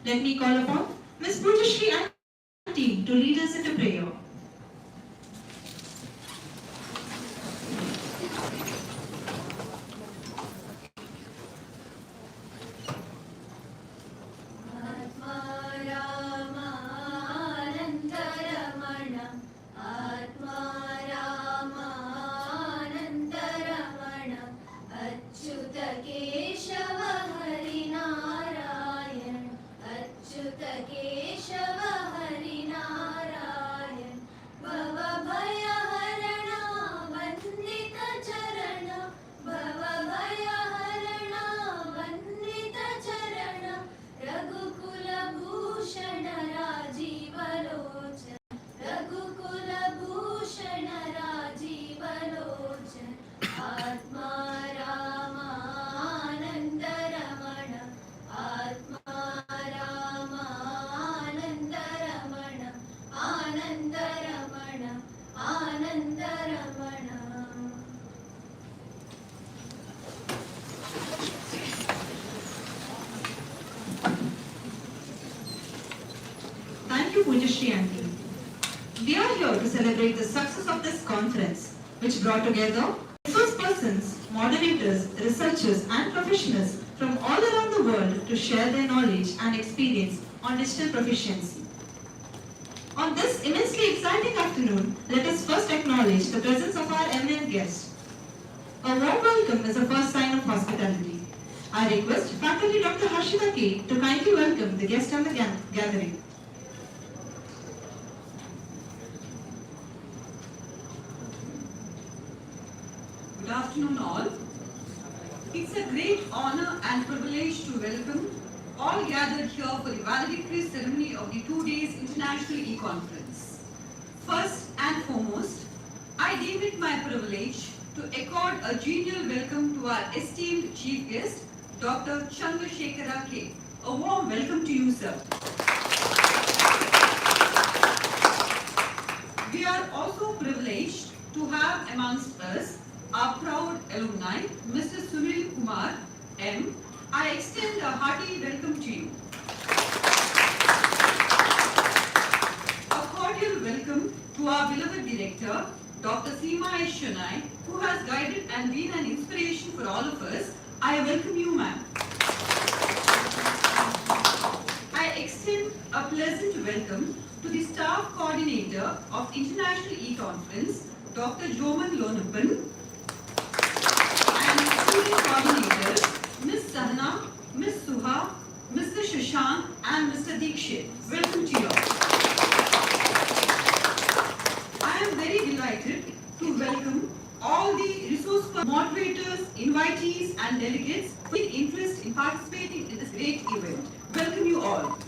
Let me call upon Ms. Pujashri and team to lead us into prayer. Thank you, Pujashri and team. We are here to celebrate the success of this conference, which brought together resource persons, moderators, researchers, and professionals from all around the world to share their knowledge and experience on digital proficiency. On this immensely exciting afternoon, let us first acknowledge the presence of our eminent guests. A warm welcome is the first sign of hospitality. I request Faculty Dr. Harshita K. to kindly welcome the guests and the gathering. Good afternoon all. It's a great honor and privilege to welcome all gathered here for the valedictory ceremony of the 2 days International E-Conference. First and foremost, I deem it my privilege to accord a genial welcome to our esteemed chief guest, Dr. Chandrasekhara K. A warm welcome to you, sir. We are also privileged to have amongst us our proud alumni, Mr. Sunil Kumar M. I extend a hearty welcome to you. A cordial welcome to our beloved director, Dr. Seema Shonai, who has guided and been an inspiration for all of us. I welcome you, ma'am. I extend a pleasant welcome to the staff coordinator of International E-Conference, Dr. Joman Lonapan, and student coordinators, Ms. Sahana, Ms. Suha, Mr. Shashank, and Mr. Dikshit. Welcome to you all. I am very delighted to welcome all the resource moderators, invitees, and delegates with interest in participating in this great event. Welcome you all.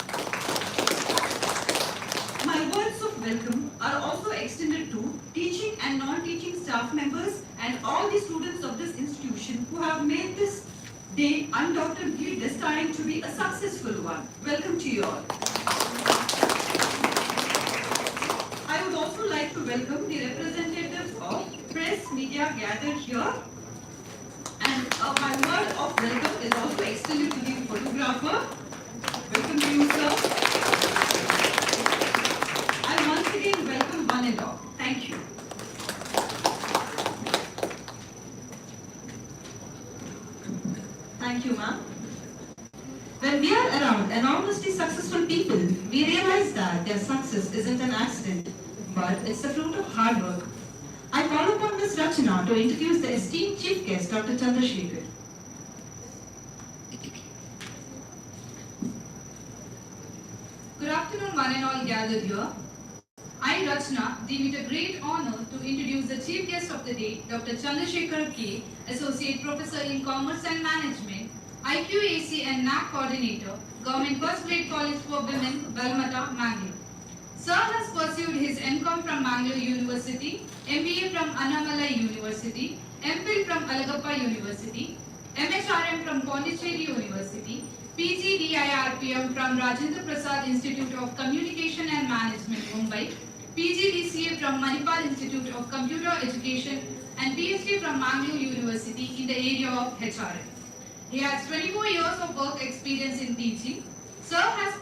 My words of welcome are also extended to teaching and non-teaching staff members and all the students of this institution who have made this day undoubtedly destined to be a successful one. Welcome to you all. I would also like to welcome the representatives of press media gathered here, and my word of welcome is also extended to the photographer. Welcome to you, sir. I once again welcome one and all. Thank you. Thank you, ma'am. When we are around enormously successful people, we realize that their success isn't an accident, but it's the fruit of hard work. I call upon Ms. Rachana to introduce the esteemed chief guest, Dr. Chandrasekhar. Good afternoon, one and all gathered here. I, Rachana, deem it a great honor to introduce the chief guest of the day, Dr. Chandrasekhara K., Associate Professor in Commerce and Management, IQAC and NAC Coordinator, Government First Grade College for Women, Balmata, Mangalore. Sir has pursued his MCom from Mangalore University, MBA from Annamalai University, MPhil from Alagappa University, MHRM from Pondicherry University, PGDIRPM from Rajendra Prasad Institute of Communication and Management, Mumbai, PGDCA from Manipal Institute of Computer Education, and PhD from Mangalore University in the area of HRM. He has 24 years of work experience in teaching. Sir has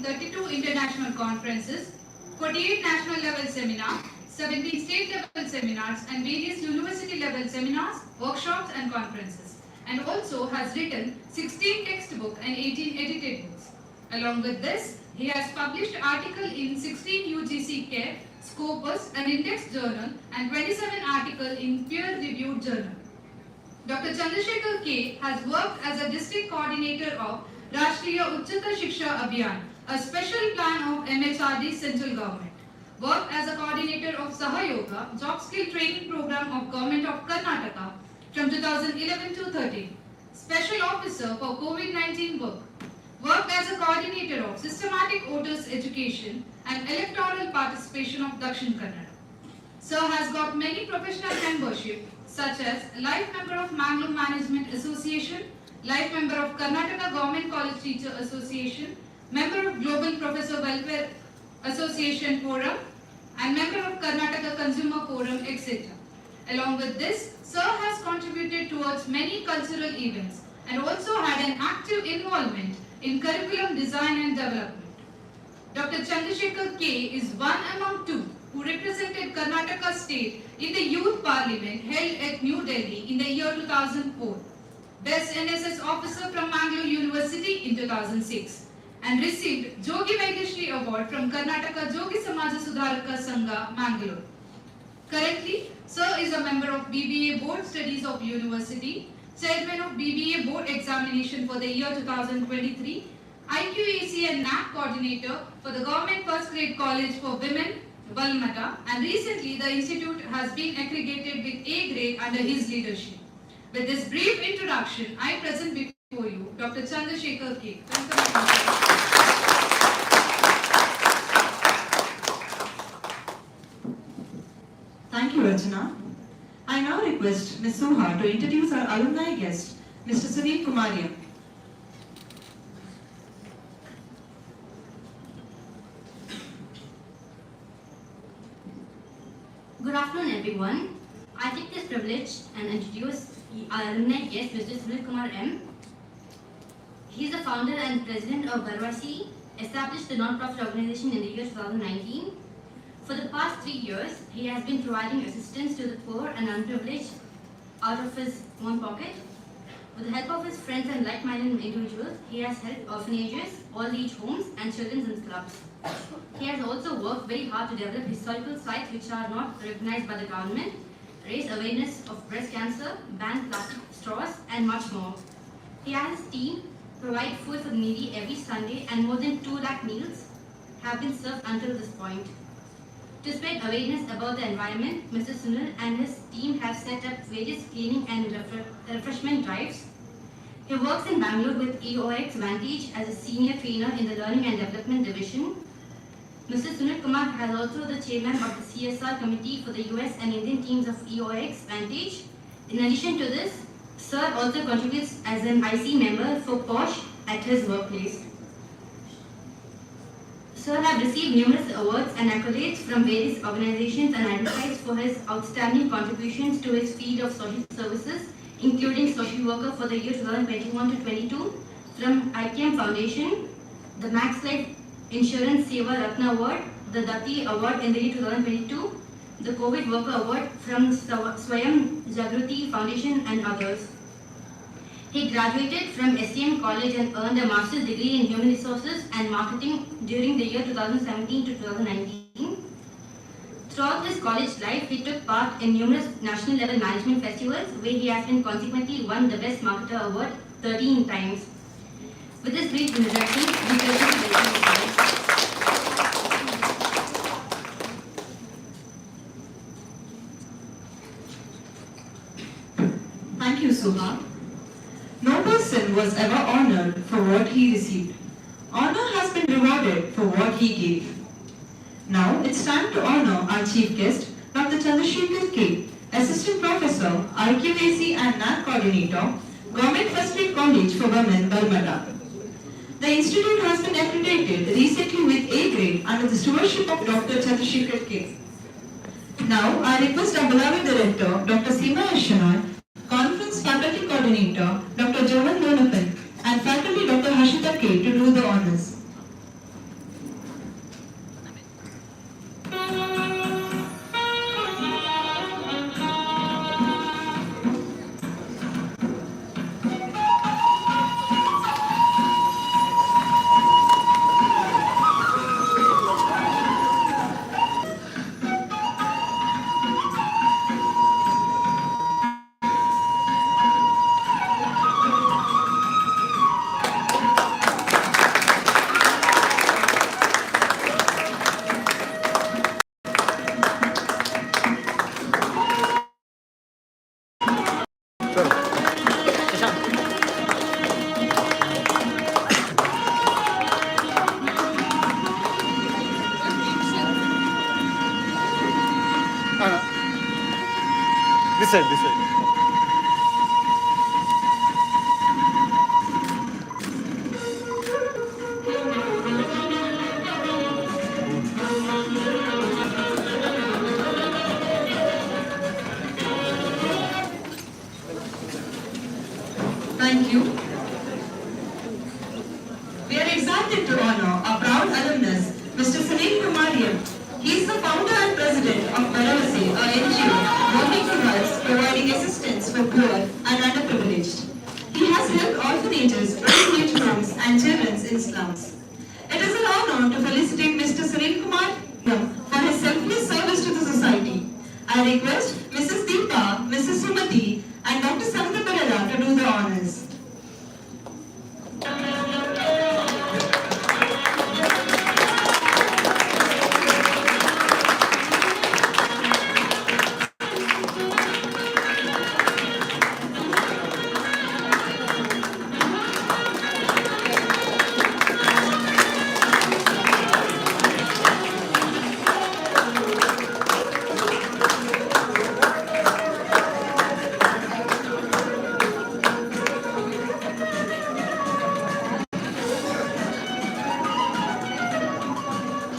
32 international conferences, 48 national level seminars, 17 state level seminars and various university level seminars, workshops and conferences, and also has written 16 textbooks and 18 edited books. Along with this, he has published articles in 16 UGC CARE, Scopus, an index journal, and 27 articles in peer-reviewed journal. Dr. Chandrasekhar K. has worked as a district coordinator of Rashtriya Uchchatar Shiksha Abhiyan, a special plan of MHRD central government. Worked as a coordinator of Sahayoga, job skill training program of Government of Karnataka from 2011 to 13. Special officer for COVID-19 work. Worked as a coordinator of systematic voters education and electoral participation of Dakshin Kannada. Sir has got many professional membership such as Life Member of Mangalore Management Association, Life Member of Karnataka Government College Teacher Association, Member of Global Professor Welfare Association Forum, and Member of Karnataka Consumer Forum, etc. Along with this, Sir has contributed towards many cultural events and also had an active involvement in curriculum design and development. Dr. Chandrasekhar K. is one among two who represented Karnataka state in the Youth Parliament held at New Delhi in the year 2004. Best NSS Officer from Mangalore University in 2006 and received Jogi Vaideshri Award from Karnataka Jogi Samaja Sudharaka Sangha, Mangalore. Currently, Sir is a member of BBA Board Studies of University, Chairman of BBA Board Examination for the year 2023, IQAC and NAC Coordinator for the Government First Grade College for Women, Valmata, and recently the institute has been accredited with A grade under his leadership. With this brief introduction, I present before you Dr. Chandrasekhar K. Thank you, Rachana. I now request Ms. Suha to introduce our alumni guest, Mr. Sunil Kumaria. Good afternoon, everyone. I take this privilege and introduce our alumni guest, Mr. Sunil Kumar M. He is the founder and president of Barwasi, established the non-profit organization in the year 2019. For the past 3 years, he has been providing assistance to the poor and unprivileged out of his own pocket. With the help of his friends and like-minded individuals, he has helped orphanages, old-age homes, and children's clubs. He has also worked very hard to develop historical sites which are not recognized by the government, raise awareness of breast cancer, ban plastic straws, and much more. He and his team provide food for the needy every Sunday, and more than 2 lakh meals have been served until this point. To spread awareness about the environment, Mr. Sunil and his team have set up various cleaning and refreshment drives. He works in Bangalore with EOX Vantage as a senior trainer in the Learning and Development Division. Mr. Sunil Kumar has also the chairman of the CSR committee for the US and Indian teams of EOX Vantage. In addition to this, Sir also contributes as an IC member for POSH at his workplace. Sir have received numerous awards and accolades from various organizations and advertised for his outstanding contributions to his field of social services, including social worker for the year 2021 to 22 from IKM Foundation, the Max Life Insurance Seva Ratna Award, the Dati Award in the year 2022, the COVID Worker Award from Swayam Jagruti Foundation and others. He graduated from SCM College and earned a master's degree in Human Resources and Marketing during the year 2017 to 2019. Throughout his college life, he took part in numerous national level management festivals where he has been consequently won the Best Marketer Award 13 times. With this brief introduction, we welcome the Thank you, Suha. No person was ever honored for what he received. Honor has been rewarded for what he gave. Now it's time to honor our chief guest, Dr. Chandrasekhar K., Assistant Professor, IQAC and NAC Coordinator, Government First Grade College for Women, Balmata. The institute has been accredited recently with A grade under the stewardship of Dr. Chandrasekhar K. Now I request our beloved Director, Dr. Seema Ashanoy, Conference Faculty Coordinator, Dr. Jovan Lonapan, and Faculty Dr. Hashita K. to do the honors. This side, this side. Thank you. We are excited to honor our proud alumnus, Mr. Sunil Kumariam. He is the founder and president of Validictory, a NGO working towards providing assistance for poor and underprivileged. He has helped orphanages, orphanage homes and children in slums. It is an honor to felicitate Mr. Sunil Kumariam for his selfless service to the society. I request Mrs. Deepa, Mrs. Sumati and Dr. Sandra Perera to do the honors.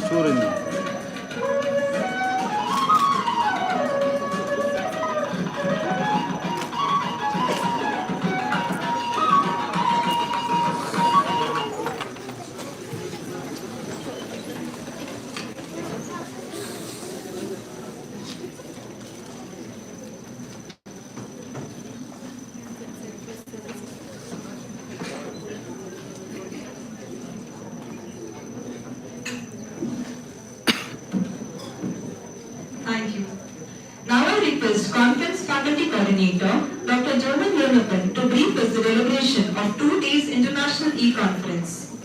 Surendra. Thank you. Now I request Conference Faculty Coordinator, Dr. Jovan Yonapan, to brief us the deliberation of 2 days International E-Conference.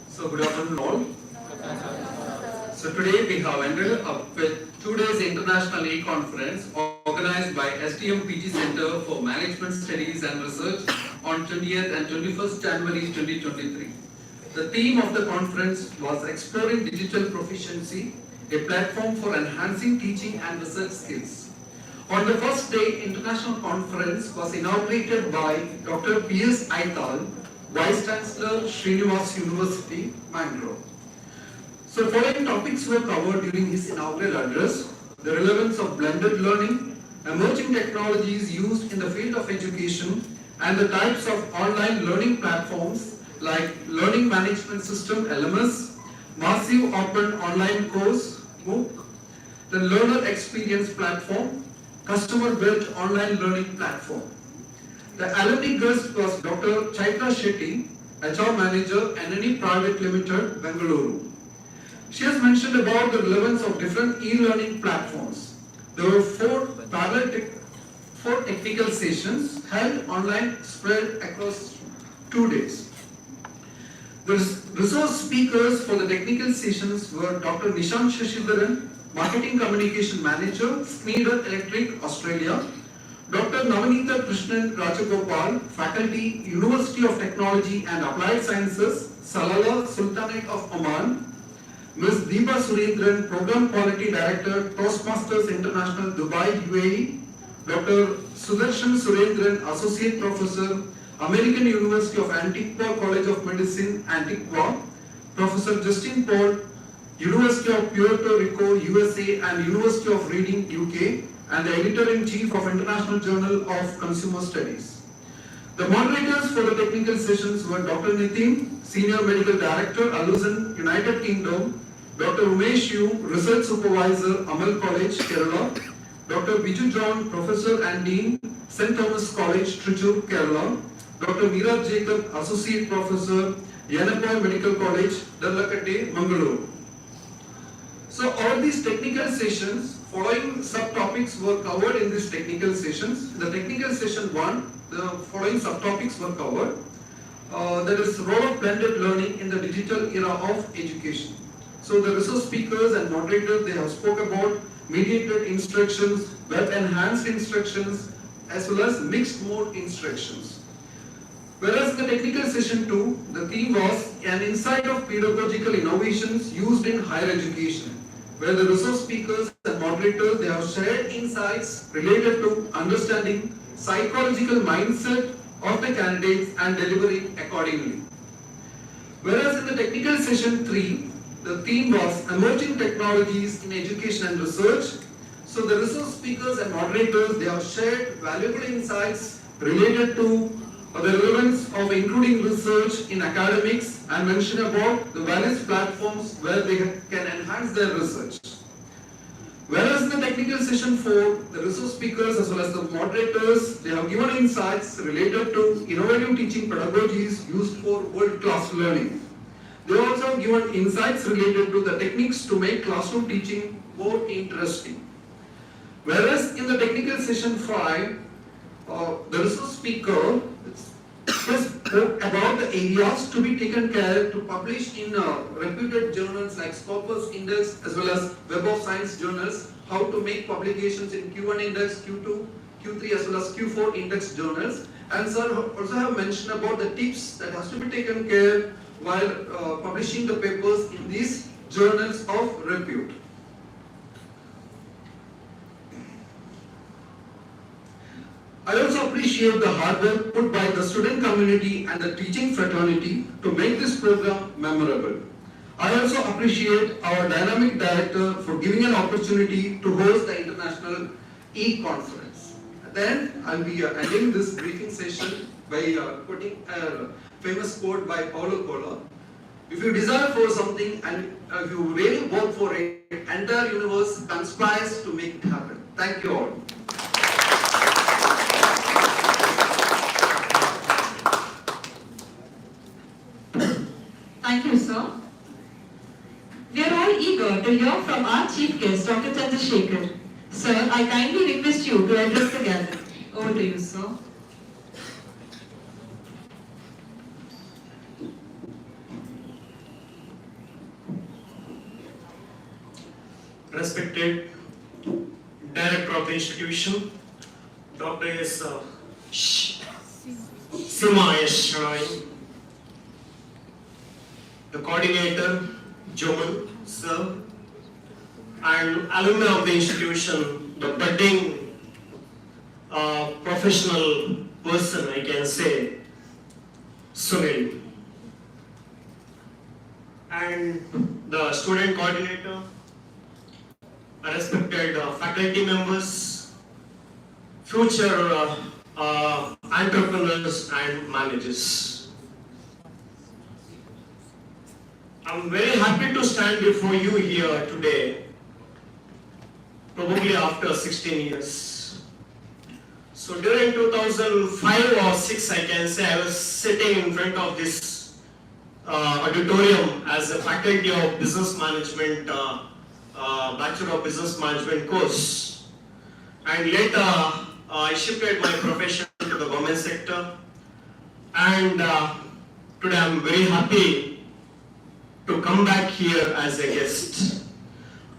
So good afternoon all. So today we have ended up with 2 days International E-Conference organized by STM PG Center for Management Studies and Research on 20th and 21st January 2023. The theme of the conference was Exploring Digital Proficiency, a platform for enhancing teaching and research skills. On the first day, International Conference was inaugurated by Dr. P.S. Aital, Vice Chancellor, Srinivas University, Mangalore. So following topics were covered during his inaugural address: the relevance of blended learning, emerging technologies used in the field of education, and the types of online learning platforms like Learning Management System (LMS), Massive Open Online Course (MOOC), the Learner Experience Platform, Customer-Built Online Learning Platform. The alumni guest was Dr. Chaitra Shetty, HR Manager, NNE Private Limited, Bengaluru. She has mentioned about the relevance of different e-learning platforms. There were four technical sessions held online spread across 2 days. The resource speakers for the technical sessions were Dr. Nishant Shashidharan, Marketing Communication Manager, Schneider Electric, Australia; Dr. Navanitha Krishnan Rajagopal, Faculty, University of Technology and Applied Sciences, Salalah, Sultanate of Oman; Ms. Deepa Surendran, Program Quality Director, Toastmasters International, Dubai, UAE; Dr. Sudarshan Surendran, Associate Professor, American University of Antigua College of Medicine, Antigua; Professor Justin Paul, University of Puerto Rico, USA and University of Reading, UK, and the Editor-in-Chief of International Journal of Consumer Studies. The moderators for the technical sessions were Dr. Nitin, Senior Medical Director, Alusan, United Kingdom; Dr. Umesh Yu, Research Supervisor, Amal College, Kerala; Dr. Biju John, Professor and Dean, St. Thomas College, Trichy, Kerala; Dr. Meera Jacob, Associate Professor, Yanapur Medical College, Dallakate, Mangalore. So all these technical sessions, following subtopics were covered in these technical sessions. The technical session 1, the following subtopics were covered. That is role of blended learning in the digital era of education. So the resource speakers and moderators, they have spoke about mediated instructions, web enhanced instructions, as well as mixed mode instructions. Whereas in the technical session 2, the theme was an insight of pedagogical innovations used in higher education, where the resource speakers and moderators, they have shared insights related to understanding psychological mindset of the candidates and delivering accordingly. Whereas in the technical session 3, the theme was emerging technologies in education and research. So the resource speakers and moderators, they have shared valuable insights related to the relevance of including research in academics and mention about the various platforms where they can enhance their research. Whereas in the technical session 4, the resource speakers as well as the moderators, they have given insights related to innovative teaching pedagogies used for world-class learning. They also have given insights related to the techniques to make classroom teaching more interesting. Whereas in the technical session 5, the resource speaker spoke about the areas to be taken care to publish in reputed journals like Scopus Index as well as Web of Science journals, how to make publications in Q1 Index, Q2, Q3 as well as Q4 Index journals. And sir also have mentioned about the tips that has to be taken care while publishing the papers in these journals of repute. I also appreciate the hard work put by the student community and the teaching fraternity to make this program memorable. I also appreciate our dynamic director for giving an opportunity to host the International E-Conference. Then I'll be ending this briefing session by quoting a famous quote by Paulo Coelho. If you desire for something and if you really work for it, the entire universe conspires to make it happen. Thank you all. Thank you, sir. We are all eager to hear from our chief guest, Dr. Chandrasekhar. Sir, I kindly request you to address the gathering. Over to you, sir. Respected Director of the institution, Dr. S. Sima S. Shrai, the coordinator, Joman, sir, and alumni of the institution, the budding professional person, I can say, Sunil, and the student coordinator, respected faculty members, future entrepreneurs and managers. I'm very happy to stand before you here today, probably after 16 years. So during 2005 or 6, I can say, I was sitting in front of this auditorium as a faculty of business management, Bachelor of Business Management course. And later, I shifted my profession to the government sector. And today I'm very happy to come back here as a guest.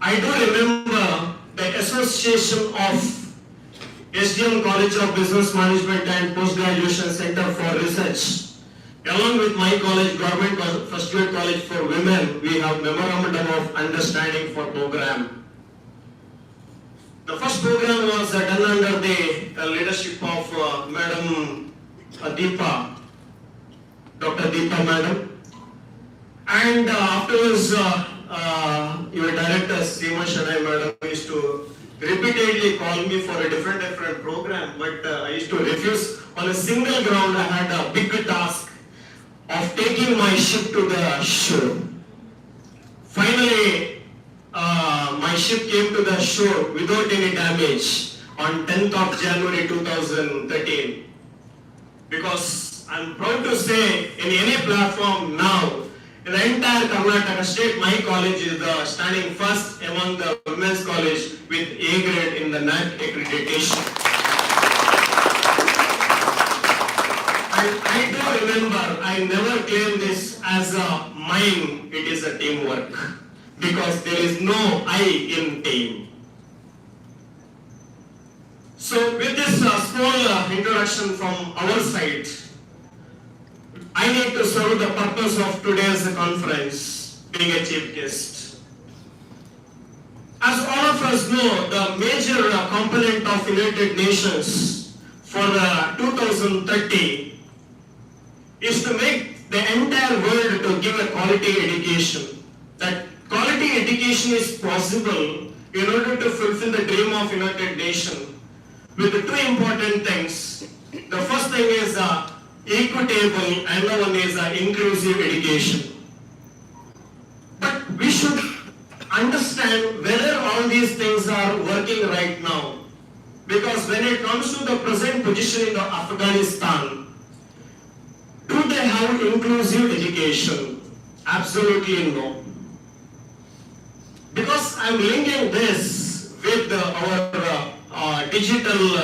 I do remember the association of SDM College of Business Management and Post-Graduation Center for Research. Along with my college, Government First Grade College for Women, we have Memorandum of Understanding for program. The first program was done under the leadership of Madam Deepa, Dr. Deepa Madam. And afterwards, your director, Seema Shadai Madam, used to repeatedly call me for a different program, but I used to refuse. On a single ground, I had a big task of taking my ship to the shore. Finally, my ship came to the shore without any damage on 10th of January 2013. Because I'm proud to say, in any platform now, in the entire Karnataka state, my college is standing first among the women's college with A grade in the NAC accreditation. And I do remember, I never claim this as a mine, it is a teamwork. Because there is no I in team. So So with this small introduction from our side, I need to serve the purpose of today's conference, being a chief guest. As all of us know, the major component of United Nations for 2030 is to make the entire world to give a quality education. That quality education is possible in order to fulfill the dream of United Nations with the two important things. The first thing is equitable and the one is inclusive education. But we should understand whether all these things are working right now. Because when it comes to the present position in Afghanistan, do they have inclusive education? Absolutely no. Because I'm linking this with our digital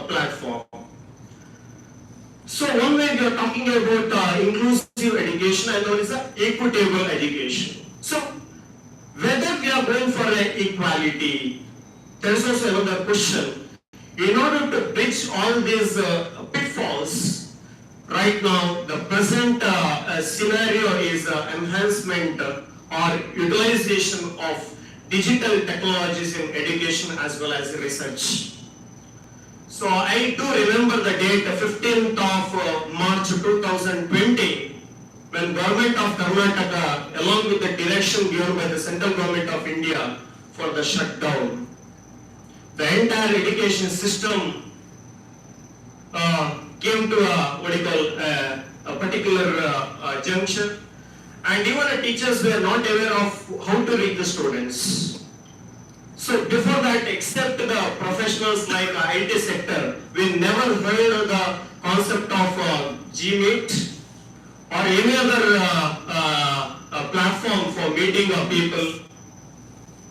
platform. So one way we are talking about inclusive education and one is equitable education. So whether we are going for equality, there is also another question. In order to bridge all these pitfalls, right now the present scenario is enhancement or utilization of digital technologies in education as well as research. So I do remember the date, 15th of March 2020, when Government of Karnataka, along with the direction given by the Central Government of India for the shutdown, the entire education system came to a particular junction, and even the teachers were not aware of how to read the students. So before that, except the professionals like IT sector, we never heard the concept of Gmeet or any other platform for meeting of people,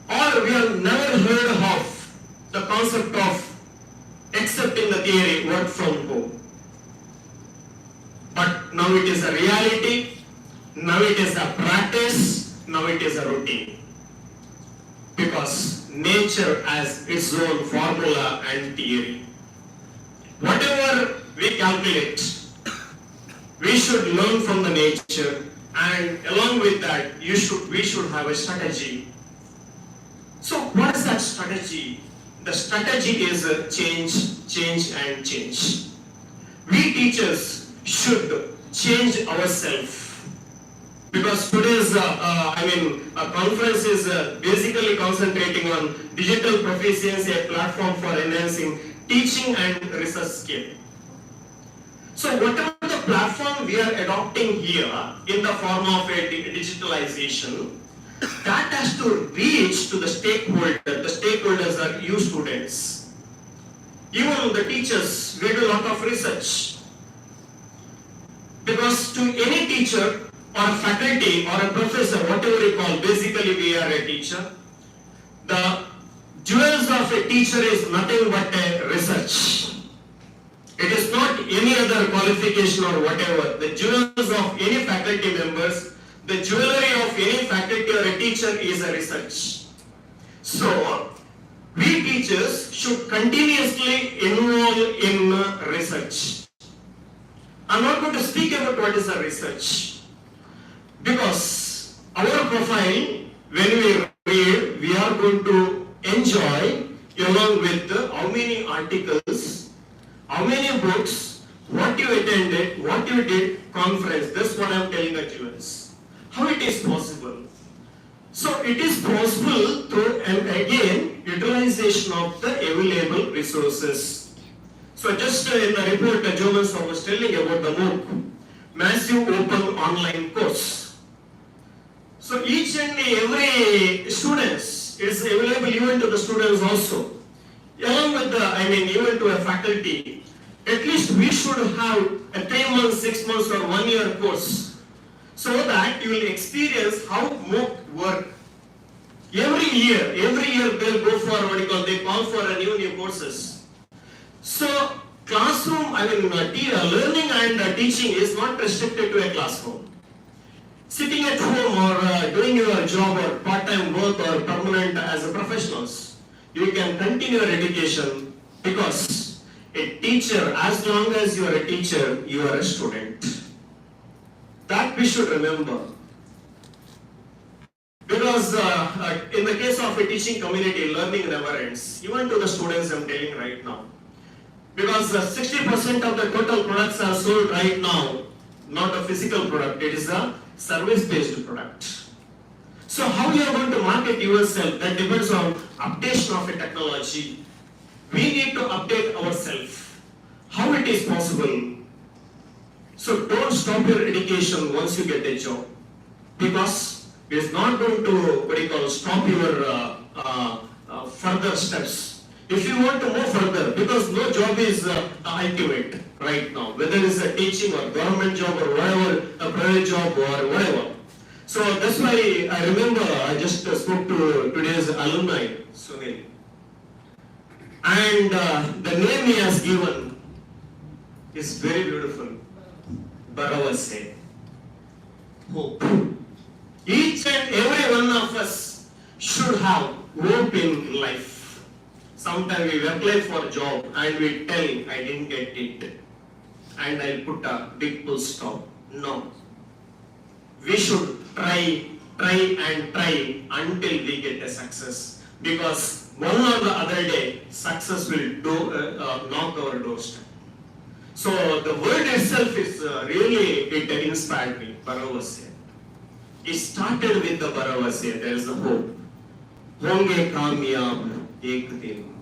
or we have never heard of the concept of, except in the theory, work from home. But now it is a reality, now it is a practice, now it is a routine. Because nature has its own formula and theory. Whatever we calculate, we should learn from the nature, and along with that, we should have a strategy. So what is that strategy? The strategy is change, change and change. We teachers should change ourselves. Because today's conference is basically concentrating on digital proficiency, a platform for enhancing teaching and research skill. So whatever the platform we are adopting here in the form of a digitalization, that has to reach to the stakeholder. The stakeholders are you students. Even the teachers, we do a lot of research. Because to any teacher, or faculty or a professor, whatever you call, basically we are a teacher. The jewels of a teacher is nothing but a research. It is not any other qualification or whatever. The jewels of any faculty members, the jewelry of any faculty or a teacher is a research. So, we teachers should continuously involve in research. I'm not going to speak about what is a research. Because our profile, when we read, we are going to enjoy along with how many articles, how many books, what you attended, what you did, conference. That's what I am telling the students. How it is possible? So it is possible through, and again, utilization of the available resources. So just in the report, Jonas was telling about the MOOC, Massive Open Online Course. So each and every students is available even to the students also. Along with the, even to a faculty, at least we should have a 3 months, 6 months or 1 year course. So that you will experience how MOOC work. Every year they'll go for they call for a new courses. So classroom, learning and teaching is not restricted to a classroom. Sitting at home or doing your job or part-time work or permanent as a professionals, you can continue your education Because a teacher, as long as you are a teacher, you are a student. That we should remember. Because in the case of a teaching community, learning never ends. Even to the students I'm telling right now. Because 60% of the total products are sold right now, not a physical product, it is a service-based product. So how you are going to market yourself, that depends on updation of a technology. We need to update ourselves. How it is possible? So don't stop your education once you get a job. Because it is not going to, stop your further steps. If you want to move further, because no job is ultimate right now, whether it's a teaching or government job or whatever, a private job or whatever. So that's why I remember I just spoke to today's alumni, Sunil. And the name he has given is very beautiful. Bharavase. Hope. Each and every one of us should have hope in life. Sometimes we apply for a job and we tell, I didn't get it. And I'll put a big full stop. No. We should try until we get a success. Because one or the other day, success will knock our doorstep. So the word itself is really, it inspired me, Bharavase. It started with the Bharavase, there is a hope. Honge kamyab ek din.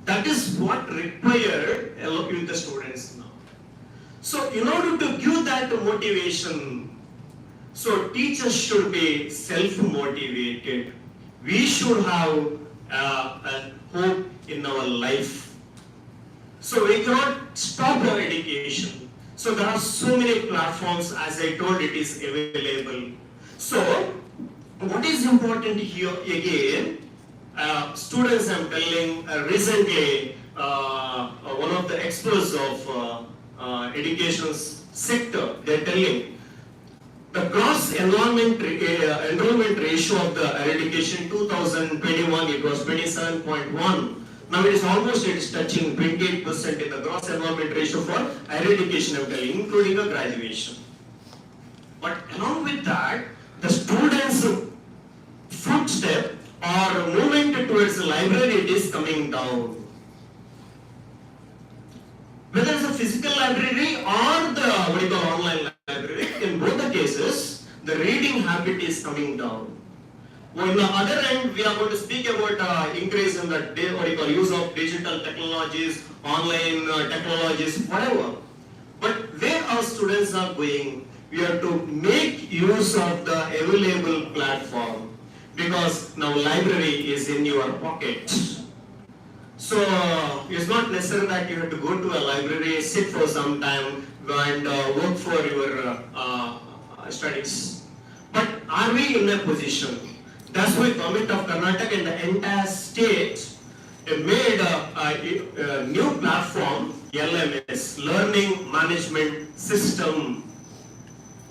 That is what required with the students now. So in order to give that motivation, so teachers should be self-motivated. We should have a hope in our life. So we cannot stop our education. So there are so many platforms, as I told, it is available. So what is important here again, students I'm telling recently, one of the experts of education sector, they're telling the gross enrollment ratio of the higher education 2021, it was 27.1. Now it is touching 28% in the gross enrollment ratio for higher education, I'm telling, including a graduation. But along with that, the students' footstep or movement towards the library, it is coming down. Whether it's a physical library or the online library, in both the cases, the reading habit is coming down. On the other end, we are going to speak about increase in the use of digital technologies, online technologies, whatever. But where our students are going, we have to make use of the available platform, because now library is in your pocket. So it's not necessary that you have to go to a library, sit for some time and work for your studies. But are we in a position? That's why Government of Karnataka and the entire state made a new platform, LMS, Learning Management System.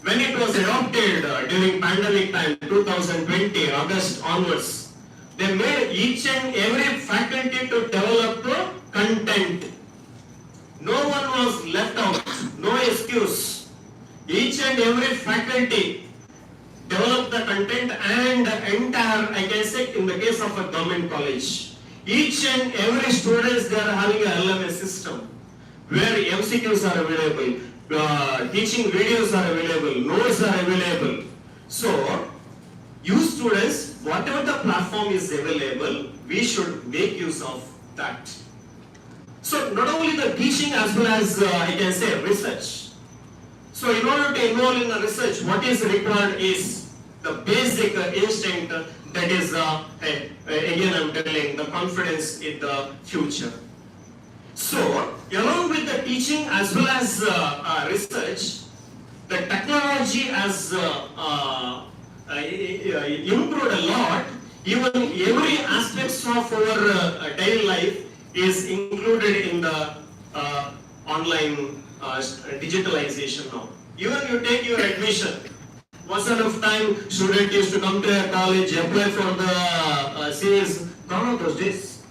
When it was adopted during pandemic time, 2020, August onwards, they made each and every faculty to develop content. No one was left out, no excuse. Each and every faculty developed the content, and the entire, I can say, in the case of a government college, each and every students, they are having a LMS system where MCQs are available, teaching videos are available, notes are available. So, you students, whatever the platform is available, we should make use of that. So, not only the teaching as well as, I can say, research. So, in order to involve in the research, what is required is the basic instinct, that is, again I'm telling, the confidence in the future. So, along with the teaching as well as research, the technology has improved a lot. Even every aspects of our daily life is included in the online digitalization now. Even you take your admission. Once upon a time, student used to come to a college, apply for the series. Gone are those days.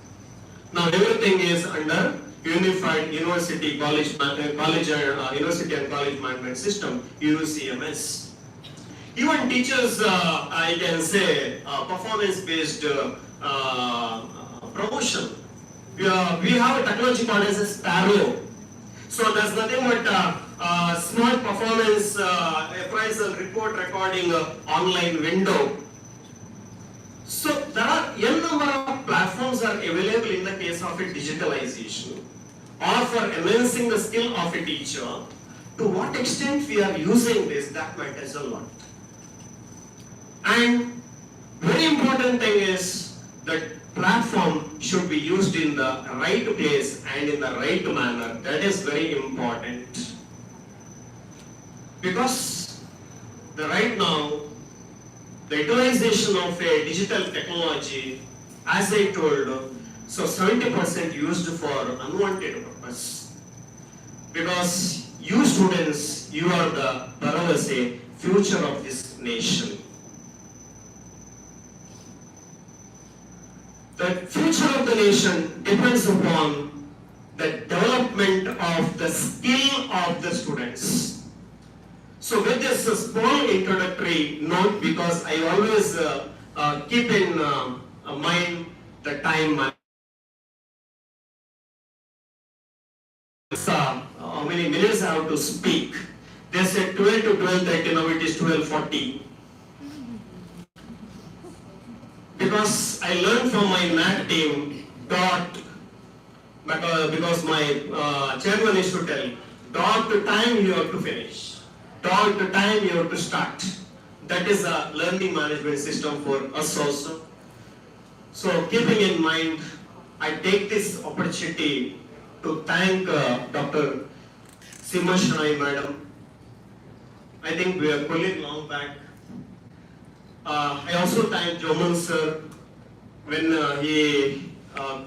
Now everything is under Unified University University and College Management System, UCMS. Even teachers, I can say, performance-based promotion. We have a technology called as a Sparrow. So there's nothing but smart performance appraisal report recording online window. So there are n number of platforms are available in the case of a digitalization or for enhancing the skill of a teacher. To what extent we are using this, that matters a lot. And very important thing is that platform should be used in the right place and in the right manner. That is very important. Because right now, the utilization of a digital technology, as I told, so 70% used for unwanted purpose. Because you students, you are the Baravase, future of this nation. The future of the nation depends upon the development of the skill of the students. So with this small introductory note, because I always keep in mind the time, how many minutes I have to speak. They said 12 to 12:30, now it is 12:40. Because I learned from my math team, because my chairman is to tell, dot to time you have to finish. Dot to time you have to start. That is a learning management system for us also. So keeping in mind, I take this opportunity to thank Dr. Sima Shrai madam. I think we are colleagues long back. I also thank Joman sir when he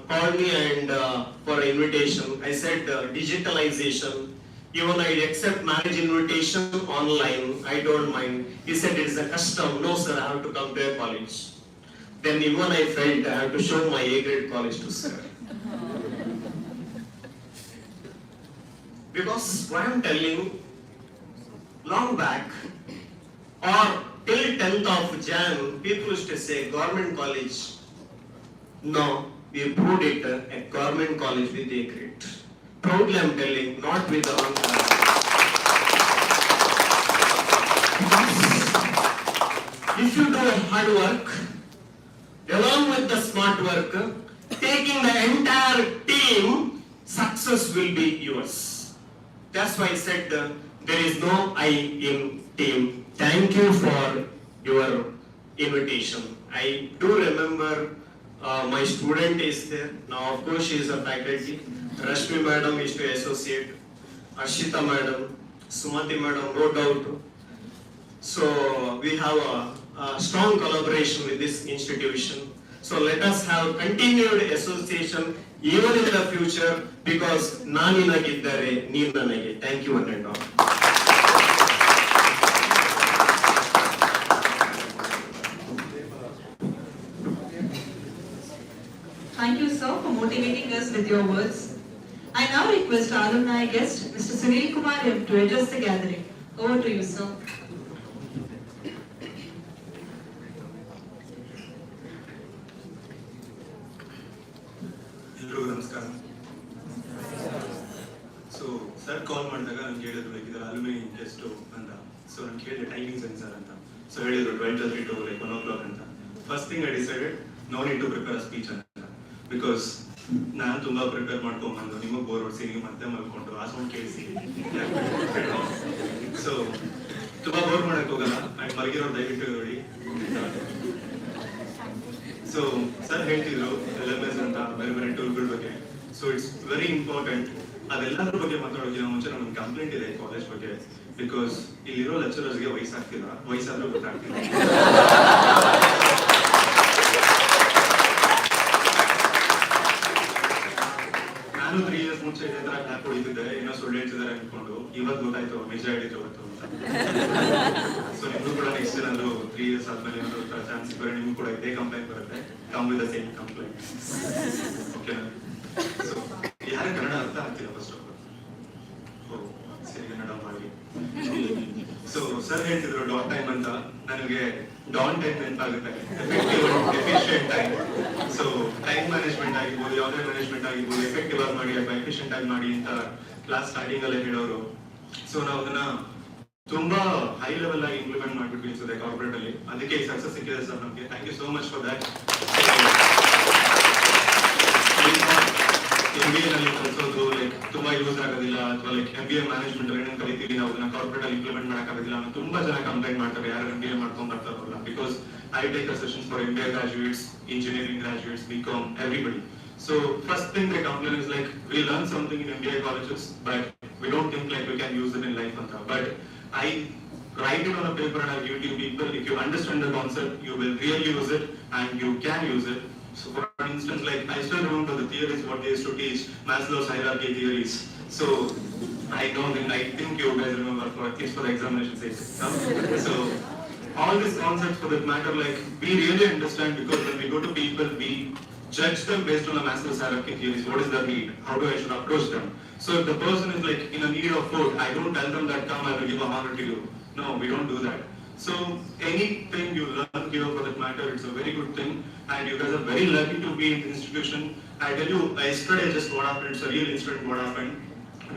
called me and for invitation. I said digitalization. Even I accept marriage invitation online, I don't mind. He said it is a custom. No sir, I have to come to a college. Then even I felt I have to show my A grade college to sir. Because what I am telling, long back or till 10th of Jan, people used to say government college. No, we proved it a government college with A grade. Proudly I am telling, not with the wrong class. If you do hard work, along with the smart work, taking the entire team, success will be yours. That's why I said there is no I in team. Thank you for your invitation. I do remember my student is there. Now of course she is a faculty. Rashmi madam is to associate, Ashita madam, Sumati madam, no doubt. So we have a strong collaboration with this institution. So let us have continued association even in the future, because Nani nagiddare, nee nanage. Thank you one and all. Thank you, sir, for motivating us with your words. I now request our alumni guest, Mr. Sunil Kumar M, to address the gathering. Over to you, sir. ಎಲ್ರಿಗೂ ನಮಸ್ಕಾರ. So sir call ಮಾಡಿದಾಗ ನಂಗೆ ಹೇಳಿದ್ರು like ಇದರ alumni test ಅಂತ. So ನಾನು ಕೇಳಿದೆ timings ಏನು ಸರ್ ಅಂತ. ಸೊ ಹೇಳಿದ್ರು 12:30 to like 1 o'clock ಅಂತ. First thing I decided no need to prepare a speech ಅಂತ. ಬಿಕಾಸ್ ನಾನು ತುಂಬಾ ಪ್ರಿಪೇರ್ ಮಾಡ್ಕೊಂಡ್ಬಂದು ನಿಮಗೆ ಬೋರ್ ಹೊಡಿಸಿ ನೀವು ಮತ್ತೆ ಮಲ್ಕೊಂಡು ಆ ಸೌಂಡ್ ಕೇಳಿಸಿ. ಸೊ ತುಂಬಾ ಬೋರ್ ಮಾಡಕ್ ಹೋಗಲ್ಲ ಅಂಡ್ ಮಲಗಿರೋ ದಯವಿಟ್ಟು ನೋಡಿ. ಸೊ ಸರ್ ಹೇಳ್ತಿದ್ರು LMS ಅಂತ ಬೇರೆ ಬೇರೆ ಟೂಲ್ಗಳ ಬಗ್ಗೆ. So it's very important. ಅದೆಲ್ಲದ್ರ ಬಗ್ಗೆ ಮಾತಾಡೋಕ್ಕಿಂತ ಮುಂಚೆ ನಮ್ಗೆ ಕಂಪ್ಲೇಂಟ್ ಇದೆ ಕಾಲೇಜ್ ಬಗ್ಗೆ. ಬಿಕಾಸ್ ಇಲ್ಲಿರೋ ಲೆಕ್ಚರರ್ಸ್ಗೆ ವಯಸ್ಸಾಗ್ತಿಲ್ಲ, ವಯಸ್ಸಾದ್ರೂ ಗೊತ್ತಾಗ್ತಿಲ್ಲ. ನಾನು 3 years ಮುಂಚೆ ಇದೇ ತರ ಕ್ಲಾಪ್ ಹೊಡಿತಿದ್ದೆ, ಏನೋ ಸುಳ್ಳು ಹೇಳ್ತಿದ್ದಾರೆ ಅನ್ಕೊಂಡು. ಇವತ್ತು ಗೊತ್ತಾಯ್ತು ನಿಜ ಹೇಳಿದ್ರು ಅವತ್ತು ಅಂತ. ಸೊ ನಿಮ್ಗೂ ಕೂಡ ನೆಕ್ಸ್ಟ್ ಏನಾದ್ರು 3 years ಆದ್ಮೇಲೆ ಏನಾದ್ರು ಚಾನ್ಸ್ ಬರೋ ನಿಮ್ಗೂ ಕೂಡ ಇದೇ ಕಂಪ್ಲೇಂಟ್ ಬರುತ್ತೆ. Come with the same complaint. ಓಕೆನಾ? ಸೊ ಯಾರು ಕನ್ನಡ ಅರ್ಥ ಆಗ್ತಿಲ್ಲ ಫಸ್ಟ್ ಆಫ್ ಆಲ್. ಸರಿ ಕನ್ನಡ ಮಾಡಿ. ಸೊ ಸರ್ ಹೇಳ್ತಿದ್ರು ಡಾಟ್ ಟೈಮ್ ಅಂತ, ನನಗೆ ಡಾನ್ ಟೈಮ್ ನೆನಪಾಗುತ್ತೆ. Effective efficient time. So time management ಆಗಿರ್ಬೋದು, ಯಾವುದೇ ಮ್ಯಾನೇಜ್ಮೆಂಟ್ ಆಗಿರ್ಬೋದು, ಎಫೆಕ್ಟಿವ್ ಆಗಿ ಮಾಡಿ ಅಥವಾ ಎಫಿಷಿಯಂಟ್ ಆಗಿ ಮಾಡಿ ಅಂತ ಕ್ಲಾಸ್ ಸ್ಟಾರ್ಟಿಂಗ್ ಅಲ್ಲೇ ಹೇಳೋರು. ಸೊ ನಾವು ಅದನ್ನ ತುಂಬಾ ಹೈ ಲೆವೆಲ್ ಆಗಿ ಇಂಪ್ಲಿಮೆಂಟ್ ಮಾಡ್ಬಿಟ್ಟು ಅನ್ಸುತ್ತೆ ಕಾರ್ಪೊರೇಟ್ ಅಲ್ಲಿ. ಅದಕ್ಕೆ ಈ ಸಕ್ಸಸ್ ಸಿಕ್ಕಿದೆ ಸರ್ ನಮಗೆ. Thank you so much for that. MBA ನಲ್ಲಿ ಕಲಿಸೋದು ಲೈಕ್ ತುಂಬಾ ಯೂಸ್ ಆಗೋದಿಲ್ಲ, ಅಥವಾ ಲೈಕ್ MBA ಮ್ಯಾನೇಜ್ಮೆಂಟ್ ಏನೇನು ಕಲಿತೀವಿ ನಾವು ಅದನ್ನ ಕಾರ್ಪೊರೇಟ್ ಅಲ್ಲಿ ಇಂಪ್ಲಿಮೆಂಟ್ ಮಾಡಕ್ಕಾಗೋದಿಲ್ಲ ಅಂತ ತುಂಬಾ ಜನ ಕಂಪ್ಲೇಂಟ್ ಮಾಡ್ತಾರೆ, ಯಾರು MBA ಮಾಡ್ಕೊಂಡ್ ಬರ್ತಾರಲ್ಲ. Because I take a sessions for MBA graduates, engineering graduates, BCom, everybody. So first thing they complain is like we learn something in MBA colleges, but we don't think like we can use it in life anta. But I write it on a paper and I give it to people. If you understand the concept, you will really use it and you can use it. So for instance, like I still remember the theories what they used to teach, Maslow's hierarchy theories. So I think you guys remember, for at least for the examination sake. So all these concepts for that matter, like we really understand, because when we go to people, we judge them based on the Maslow's hierarchy theories. What is their need? How do I should approach them? So if the person is like in a need of food, I don't tell them that come, I will give a honor to you. No, we don't do that. So anything you learn here for that matter, it's a very good thing, and you guys are very lucky to be in the institution. I tell you, yesterday just what happened, it's a real incident what happened.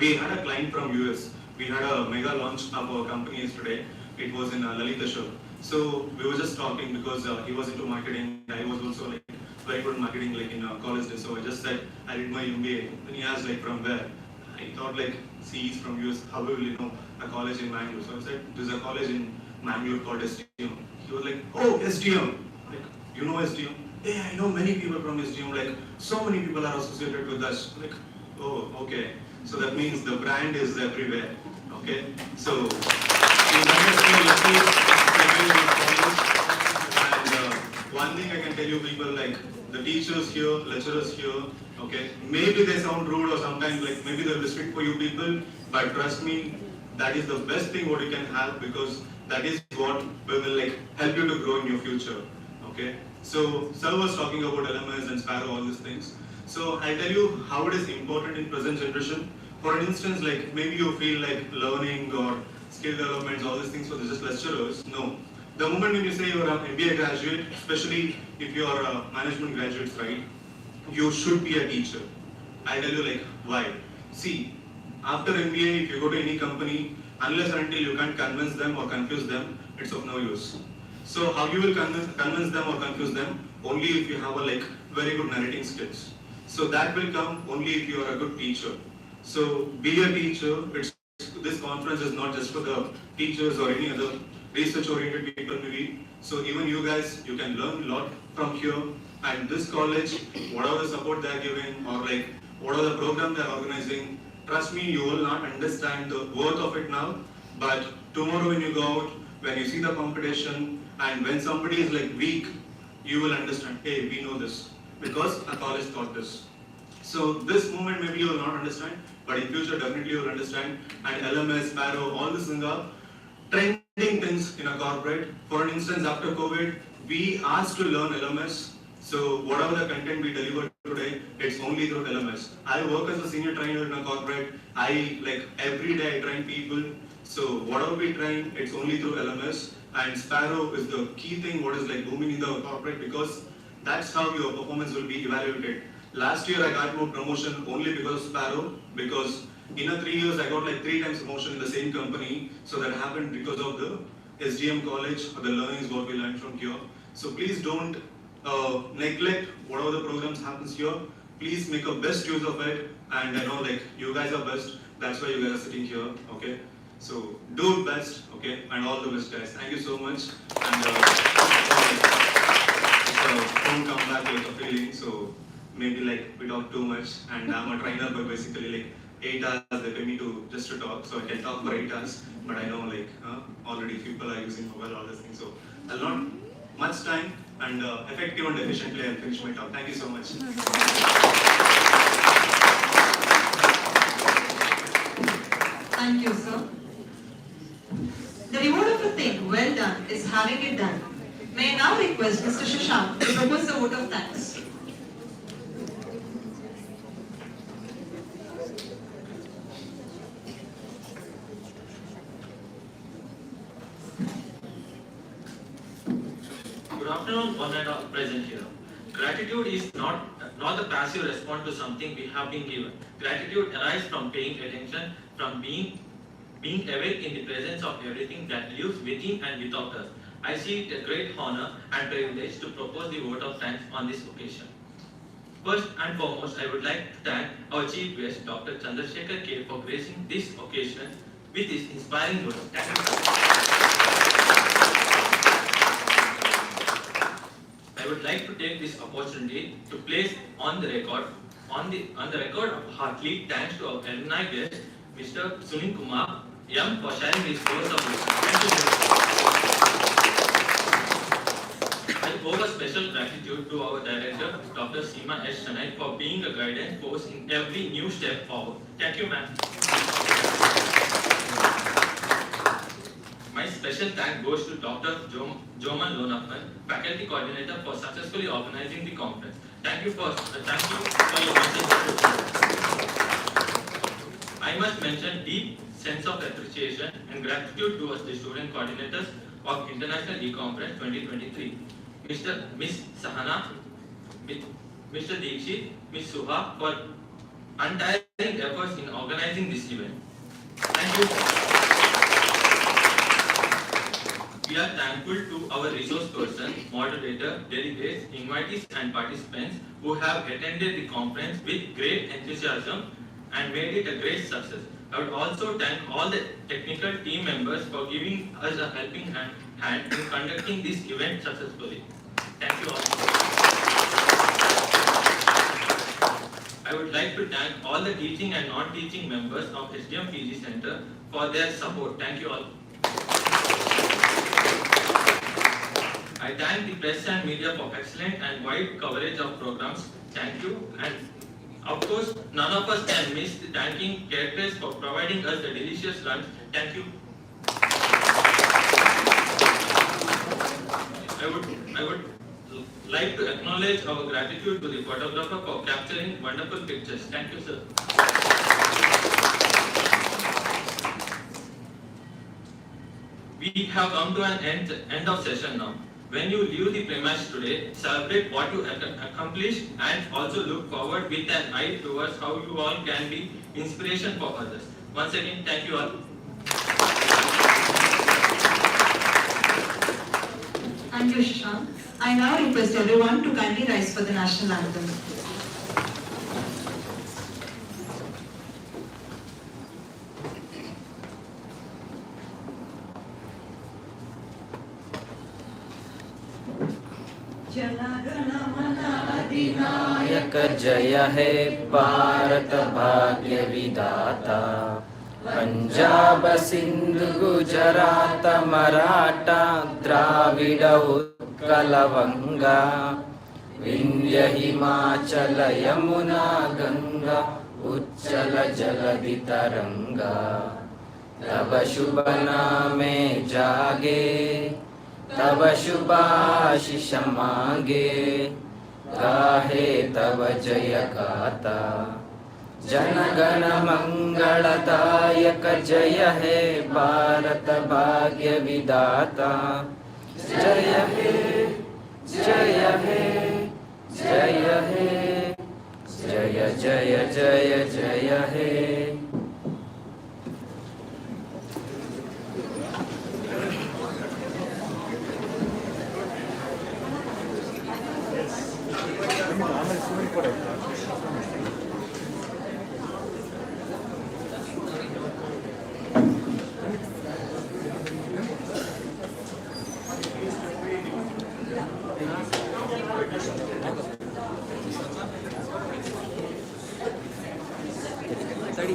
We had a client from US. We had a mega launch of our company yesterday. It was in Validictory. So we were just talking because he was into marketing. I was also like very good in marketing, like in college days. So I just said I did my MBA. Then he asked like from where. I thought like, see, he's from US. How will you know a college in Mangalore? So I said there's a college in Mangalore called SDM. He was like, oh, SDM. Like, you know SDM? Yeah, I know many people from SDM. Like, so many people are associated with us. Like, oh, okay. So that means the brand is everywhere. Okay. So you guys are so lucky to be in this college. And one thing I can tell you, people, like the teachers here, lecturers here, okay, maybe they sound rude or sometimes like maybe they're strict for you people, but trust me, that is the best thing what you can have, because that is what will like help you to grow in your future. Okay, so Sir was talking about LMS and Sparrow, all these things. So I'll tell you how it is important in present generation. For instance, like maybe you feel like learning or skill developments, all these things for just lecturers. No. The moment when you say you're an MBA graduate, especially if you are a management graduates, right, you should be a teacher. I'll tell you like why. See, after MBA, if you go to any company, unless and until you can't convince them or confuse them, it's of no use. So how you will convince them or confuse them? Only if you have a like very good narrating skills. So that will come only if you are a good teacher. So be a teacher. This conference is not just for the teachers or any other research-oriented people maybe. So even you guys, you can learn a lot from here. And this college, whatever the support they are giving or like whatever the program they are organizing, trust me, you will not understand the worth of it now. But tomorrow when you go out, when you see the competition, and when somebody is like weak, you will understand, hey, we know this because our college taught this. So this moment maybe you will not understand, but in future definitely you will understand. And LMS, Sparrow, all this things are trending things in a corporate. For instance, after COVID, we asked to learn LMS. So whatever the content we deliver today, it's only through LMS. I work as a senior trainer in a corporate. I like every day I train people. So whatever we train, it's only through LMS. And Sparrow is the key thing what is like booming in the corporate, because that's how your performance will be evaluated. Last year I got more promotion only because of Sparrow, because in a 3 years I got like 3 times promotion in the same company. So that happened because of the SGM college or the learnings what we learned from here. So please don't neglect whatever the programs happens here. Please make a best use of it, and I know like you guys are best. That's why you guys are sitting here. Okay, so do it best. Okay, and all the best, guys. Thank you so much. And don't come back with a feeling. So maybe like we talk too much, and I'm a trainer, but basically like 8 hours they pay me to just to talk, so I can talk for 8 hours. But I know like already people are using mobile, all these things. So I'll not much time, and effective and efficiently I'll finish my talk. Thank you so much. Thank you, sir. The reward of a thing well done is having it done. May I now request Mr. Shashank to propose the vote of thanks. afternoon, one and all present here. Gratitude is not the passive response to something we have been given. Gratitude arises from paying attention, from being awake in the presence of everything that lives within and without us. I see it a great honor and privilege to propose the vote of thanks on this occasion. First and foremost, I would like to thank our Chief Guest, Dr. Chandrasekhar K, for gracing this occasion with his inspiring words. Thank you, sir. I would like to take this opportunity to place on the record of heartily thanks to our alumni guest, Mr. Sunil Kumar M, for sharing his words of wisdom. Thank you, sir. I owe a special gratitude to our director, Dr. Seema S. Shanai, for being a guidance force in every new step forward. Thank you, ma'am. My special thank goes to Dr. Joman Lonappan, faculty coordinator, for successfully organizing the conference. Thank you for your message. I must mention deep sense of appreciation and gratitude towards the student coordinators of International E-Conference 2023. Miss Sahana, Mr. Dikshit, Miss Suha, for untiring efforts in organizing this event. Thank you. We are thankful to our resource person, moderator, delegates, invitees and participants who have attended the conference with great enthusiasm and made it a great success. I would also thank all the technical team members for giving us a helping hand in conducting this event successfully. Thank you all. I would like to thank all the teaching and non-teaching members of SDM PG Center for their support. Thank you all. I thank the press and media for excellent and wide coverage of programs. Thank you. And of course, none of us can miss thanking caterers for providing us the delicious lunch. Thank you. I would like to acknowledge our gratitude to the photographer for capturing wonderful pictures. Thank you, sir. We have come to an end of session now. When you leave the premise today, celebrate what you accomplished and also look forward with an eye towards how you all can be inspiration for others. Once again, thank you all. Thank you, Shashank. I now request everyone to kindly rise for the national anthem. अधिनायक जय हे भारत भाग्य विधाता, पंजाब सिंध गुजरात मराठा द्राविड उत्कल वंगा, विंध्य हिमाचल यमुना गंगा उच्चल जलधि तरंगा। तब शुभ नामे जागे, तब शुभाशिष मांगे, गाहे तब जय गाथा। जन गण मंगलदायक जय हे भारत भाग्य विधाता। जय हे जय हे जय हे जय जय जय जय हे। तड़ी